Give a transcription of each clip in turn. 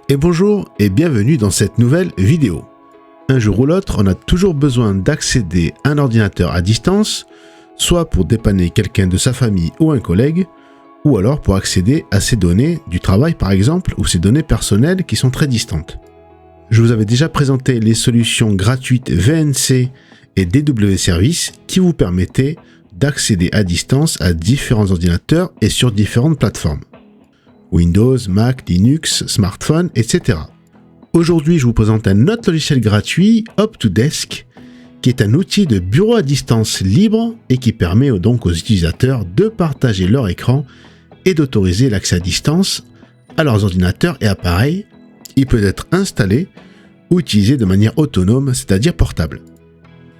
Et bonjour et bienvenue dans cette nouvelle vidéo. Un jour ou l'autre, on a toujours besoin d'accéder à un ordinateur à distance, soit pour dépanner quelqu'un de sa famille ou un collègue, ou alors pour accéder à ses données du travail par exemple, ou ses données personnelles qui sont très distantes. Je vous avais déjà présenté les solutions gratuites VNC et DW Service qui vous permettaient d'accéder à distance à différents ordinateurs et sur différentes plateformes. Windows, Mac, Linux, smartphone, etc. Aujourd'hui, je vous présente un autre logiciel gratuit, Up2Desk, qui est un outil de bureau à distance libre et qui permet donc aux utilisateurs de partager leur écran et d'autoriser l'accès à distance à leurs ordinateurs et appareils. Il peut être installé ou utilisé de manière autonome, c'est-à-dire portable.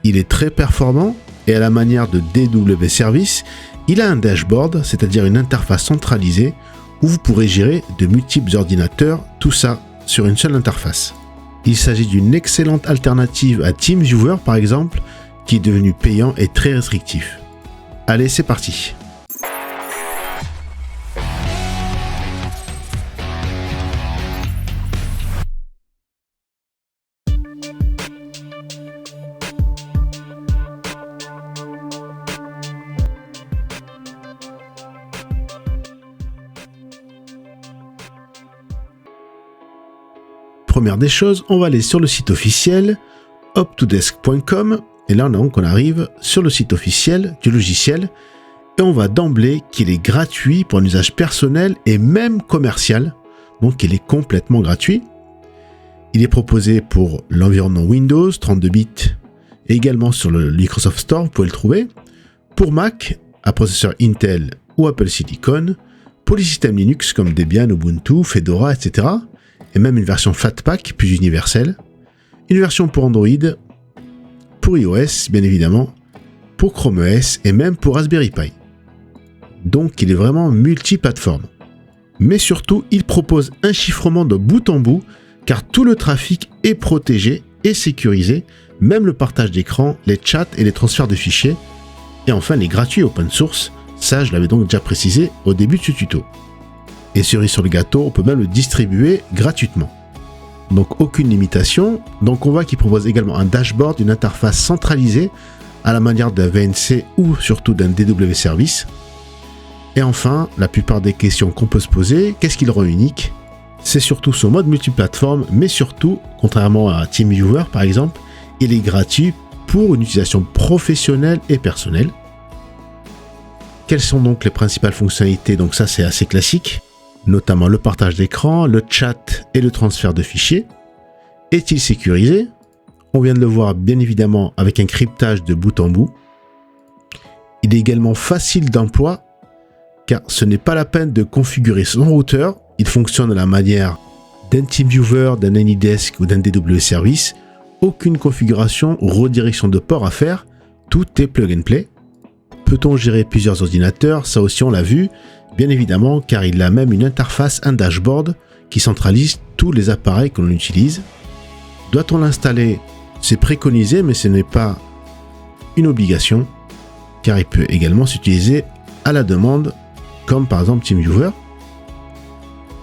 Il est très performant et à la manière de DW Service, il a un dashboard, c'est-à-dire une interface centralisée où vous pourrez gérer de multiples ordinateurs, tout ça sur une seule interface. Il s'agit d'une excellente alternative à TeamViewer par exemple, qui est devenu payant et très restrictif. Allez, c'est parti. Première des choses, on va aller sur le site officiel up2desk.com et là donc on arrive sur le site officiel du logiciel et on va d'emblée qu'il est gratuit pour un usage personnel et même commercial, donc il est complètement gratuit. Il est proposé pour l'environnement Windows 32 bits et également sur le Microsoft Store, vous pouvez le trouver, pour Mac à processeur Intel ou Apple Silicon, pour les systèmes Linux comme Debian, Ubuntu, Fedora, etc. et même une version Flatpak plus universelle, une version pour Android, pour iOS bien évidemment, pour Chrome OS et même pour Raspberry Pi. Donc il est vraiment multiplateforme. Mais surtout, il propose un chiffrement de bout en bout, car tout le trafic est protégé et sécurisé, même le partage d'écran, les chats et les transferts de fichiers, et enfin les gratuits open source, ça je l'avais donc déjà précisé au début de ce tuto. Et cerise sur le gâteau, on peut même le distribuer gratuitement. Donc aucune limitation. Donc on voit qu'il propose également un dashboard, une interface centralisée à la manière d'un VNC ou surtout d'un DW Service. Et enfin, la plupart des questions qu'on peut se poser, qu'est-ce qui le rend unique ? C'est surtout son mode multiplateforme, mais surtout, contrairement à TeamViewer par exemple, il est gratuit pour une utilisation professionnelle et personnelle. Quelles sont donc les principales fonctionnalités ? Donc ça c'est assez classique. Notamment le partage d'écran, le chat et le transfert de fichiers. Est-il sécurisé ? On vient de le voir bien évidemment avec un cryptage de bout en bout. Il est également facile d'emploi car ce n'est pas la peine de configurer son routeur. Il fonctionne à la manière d'un TeamViewer, d'un AnyDesk ou d'un DW Service. Aucune configuration ou redirection de port à faire. Tout est plug and play. Peut-on gérer plusieurs ordinateurs ? Ça aussi on l'a vu. Bien évidemment, car il a même une interface, un dashboard qui centralise tous les appareils que l'on utilise. Doit-on l'installer ? C'est préconisé, mais ce n'est pas une obligation, car il peut également s'utiliser à la demande, comme par exemple TeamViewer.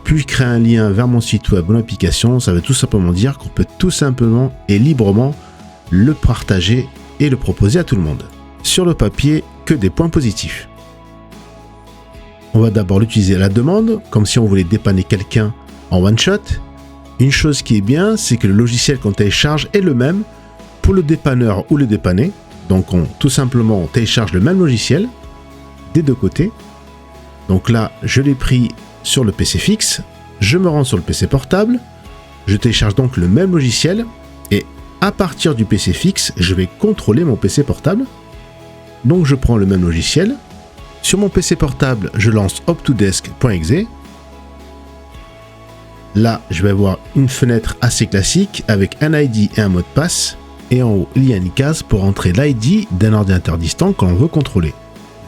Puis créer un lien vers mon site web ou l'application, ça veut tout simplement dire qu'on peut tout simplement et librement le partager et le proposer à tout le monde. Sur le papier, que des points positifs. On va d'abord l'utiliser à la demande, comme si on voulait dépanner quelqu'un en one shot. Une chose qui est bien, c'est que le logiciel qu'on télécharge est le même pour le dépanneur ou le dépanné. Donc tout simplement on télécharge le même logiciel des deux côtés. Donc là, je l'ai pris sur le PC fixe, je me rends sur le PC portable, je télécharge donc le même logiciel et à partir du PC fixe, je vais contrôler mon PC portable. Donc je prends le même logiciel. Sur mon PC portable, je lance up2desk.exe. Là, je vais avoir une fenêtre assez classique avec un ID et un mot de passe. Et en haut, il y a une case pour entrer l'ID d'un ordinateur distant que l'on veut contrôler.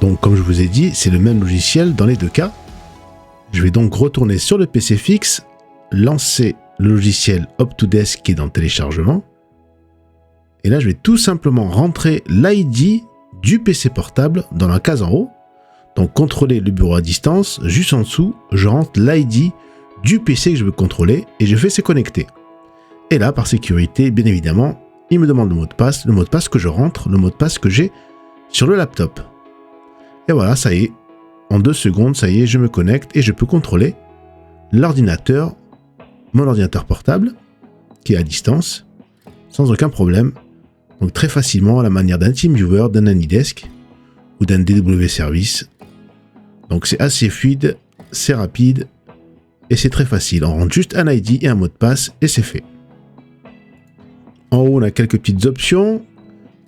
Donc, comme je vous ai dit, c'est le même logiciel dans les deux cas. Je vais donc retourner sur le PC fixe, lancer le logiciel Up2Desk qui est dans le téléchargement. Et là, je vais tout simplement rentrer l'ID du PC portable dans la case en haut. Donc contrôler le bureau à distance, juste en dessous, je rentre l'ID du PC que je veux contrôler et je fais se connecter. Et là, par sécurité, bien évidemment, il me demande le mot de passe que je rentre, le mot de passe que j'ai sur le laptop. Et voilà, ça y est, en 2 secondes, ça y est, je me connecte et je peux contrôler l'ordinateur, mon ordinateur portable, qui est à distance, sans aucun problème. Donc très facilement à la manière d'un TeamViewer, d'un AnyDesk ou d'un DW Service. Donc c'est assez fluide, c'est rapide et c'est très facile. On rentre juste un ID et un mot de passe et c'est fait. En haut, on a quelques petites options,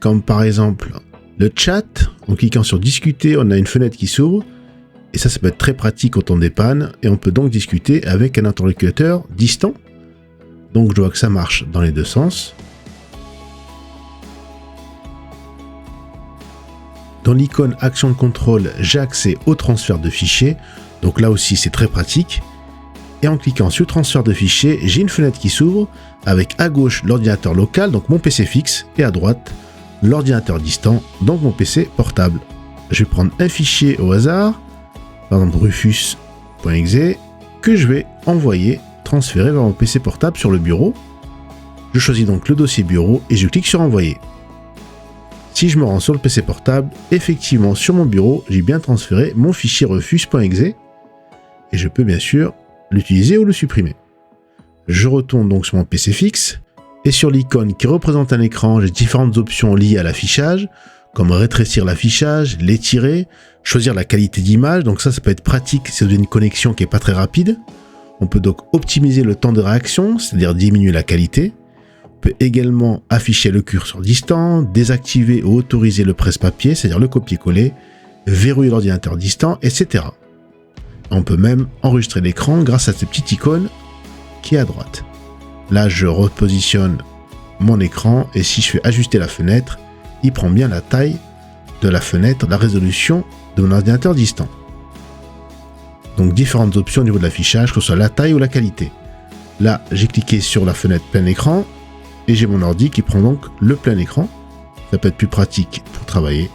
comme par exemple le chat. En cliquant sur discuter, on a une fenêtre qui s'ouvre. Et ça peut être très pratique quand on dépanne. Et on peut donc discuter avec un interlocuteur distant. Donc je vois que ça marche dans les deux sens. Dans l'icône Action Control, j'ai accès au transfert de fichiers. Donc là aussi, c'est très pratique. Et en cliquant sur transfert de fichiers, j'ai une fenêtre qui s'ouvre avec à gauche l'ordinateur local, donc mon PC fixe, et à droite l'ordinateur distant, donc mon PC portable. Je vais prendre un fichier au hasard, par exemple rufus.exe, que je vais envoyer, transférer vers mon PC portable sur le bureau. Je choisis donc le dossier bureau et je clique sur envoyer. Si je me rends sur le PC portable, effectivement sur mon bureau, j'ai bien transféré mon fichier rufus.exe et je peux bien sûr l'utiliser ou le supprimer. Je retourne donc sur mon PC fixe et sur l'icône qui représente un écran, j'ai différentes options liées à l'affichage, comme rétrécir l'affichage, l'étirer, choisir la qualité d'image, donc ça peut être pratique si vous avez une connexion qui n'est pas très rapide. On peut donc optimiser le temps de réaction, c'est-à-dire diminuer la qualité. On peut également afficher le curseur distant, désactiver ou autoriser le presse-papier, c'est-à-dire le copier-coller, verrouiller l'ordinateur distant, etc. On peut même enregistrer l'écran grâce à cette petite icône qui est à droite. Là, je repositionne mon écran et si je fais ajuster la fenêtre, il prend bien la taille de la fenêtre, la résolution de mon ordinateur distant. Donc différentes options au niveau de l'affichage, que ce soit la taille ou la qualité. Là, j'ai cliqué sur la fenêtre plein écran et j'ai mon ordi qui prend donc le plein écran. Ça peut être plus pratique pour travailler.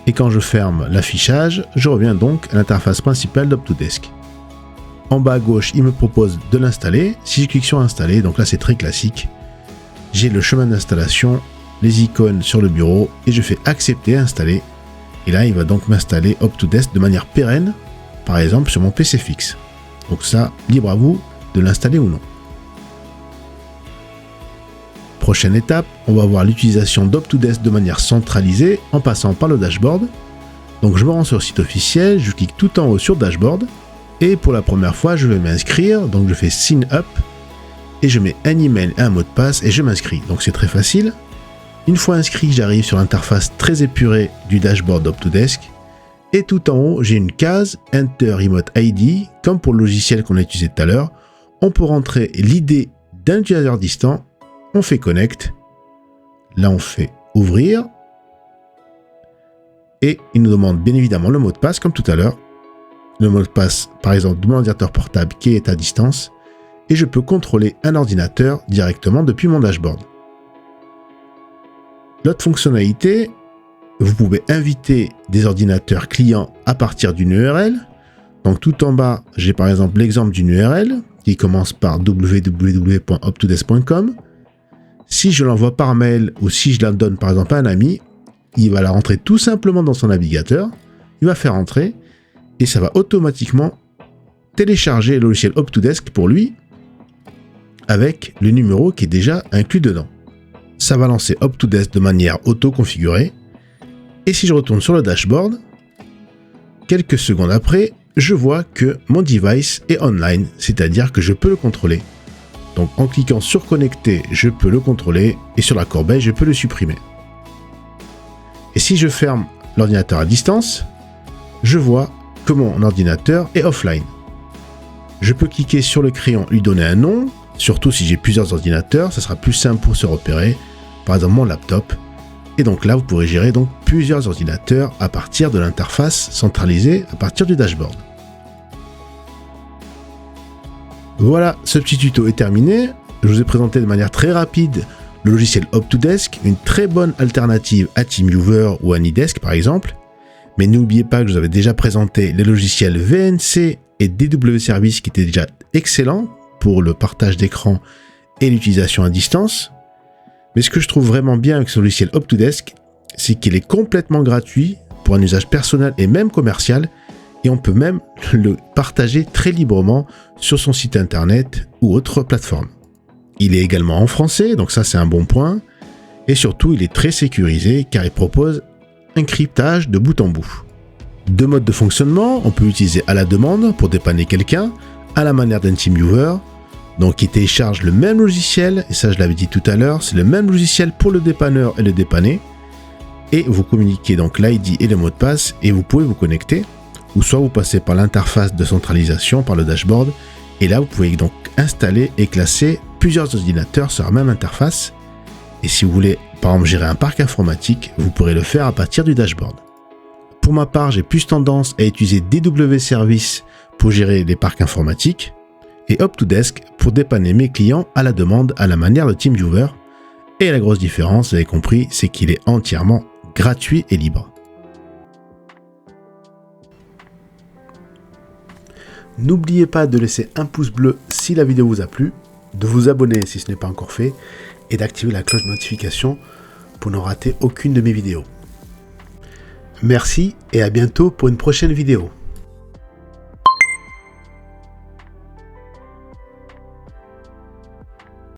Et quand je ferme l'affichage, je reviens donc à l'interface principale d'Up2Desk. En bas à gauche, il me propose de l'installer. Si je clique sur installer, donc là c'est très classique, j'ai le chemin d'installation, les icônes sur le bureau et je fais accepter, installer. Et là, il va donc m'installer Up2Desk de manière pérenne, par exemple sur mon PC fixe. Donc ça, libre à vous de l'installer ou non. Prochaine étape, on va voir l'utilisation d'Up2Desk de manière centralisée en passant par le dashboard. Donc je me rends sur le site officiel, je clique tout en haut sur dashboard et pour la première fois, je vais m'inscrire. Donc je fais sign up et je mets un email et un mot de passe et je m'inscris. Donc c'est très facile. Une fois inscrit, j'arrive sur l'interface très épurée du dashboard d'Up2Desk. Et tout en haut, j'ai une case Enter Remote ID, comme pour le logiciel qu'on a utilisé tout à l'heure. On peut rentrer l'ID d'un utilisateur distant. On fait Connect. Là, on fait Ouvrir. Et il nous demande bien évidemment le mot de passe, comme tout à l'heure. Le mot de passe, par exemple, de mon ordinateur portable qui est à distance. Et je peux contrôler un ordinateur directement depuis mon dashboard. L'autre fonctionnalité, vous pouvez inviter des ordinateurs clients à partir d'une URL. Donc tout en bas, j'ai par exemple l'exemple d'une URL qui commence par www.up2desk.com. Si je l'envoie par mail ou si je la donne par exemple à un ami, il va la rentrer tout simplement dans son navigateur, il va faire entrer et ça va automatiquement télécharger le logiciel Up2Desk pour lui avec le numéro qui est déjà inclus dedans. Ça va lancer Up2Desk de manière auto-configurée. Et si je retourne sur le dashboard, quelques secondes après, je vois que mon device est online, c'est-à-dire que je peux le contrôler. Donc en cliquant sur connecter, je peux le contrôler et sur la corbeille, je peux le supprimer. Et si je ferme l'ordinateur à distance, je vois que mon ordinateur est offline. Je peux cliquer sur le crayon, lui donner un nom, surtout si j'ai plusieurs ordinateurs, ça sera plus simple pour se repérer, par exemple mon laptop. Et donc là, vous pourrez gérer donc plusieurs ordinateurs à partir de l'interface centralisée, à partir du dashboard. Voilà, ce petit tuto est terminé. Je vous ai présenté de manière très rapide le logiciel Up2Desk, une très bonne alternative à TeamViewer ou AnyDesk par exemple. Mais n'oubliez pas que je vous avais déjà présenté les logiciels VNC et DW Service qui était déjà excellent pour le partage d'écran et l'utilisation à distance. Mais ce que je trouve vraiment bien avec ce logiciel Up2Desk, c'est qu'il est complètement gratuit pour un usage personnel et même commercial, et on peut même le partager très librement sur son site internet ou autre plateforme. Il est également en français, donc ça c'est un bon point, et surtout il est très sécurisé car il propose un cryptage de bout en bout. Deux modes de fonctionnement, on peut utiliser à la demande pour dépanner quelqu'un, à la manière d'un TeamViewer, donc il télécharge le même logiciel, et ça je l'avais dit tout à l'heure, c'est le même logiciel pour le dépanneur et le dépanné, et vous communiquez donc l'ID et le mot de passe, et vous pouvez vous connecter, ou soit vous passez par l'interface de centralisation, par le dashboard, et là vous pouvez donc installer et classer plusieurs ordinateurs sur la même interface, et si vous voulez par exemple gérer un parc informatique, vous pourrez le faire à partir du dashboard. Pour ma part, j'ai plus tendance à utiliser DW Service pour gérer les parcs informatiques, et Up2Desk pour dépanner mes clients à la demande à la manière de TeamViewer, et la grosse différence, vous avez compris, c'est qu'il est entièrement gratuit et libre. N'oubliez pas de laisser un pouce bleu si la vidéo vous a plu, de vous abonner si ce n'est pas encore fait, et d'activer la cloche de notification pour ne rater aucune de mes vidéos. Merci et à bientôt pour une prochaine vidéo.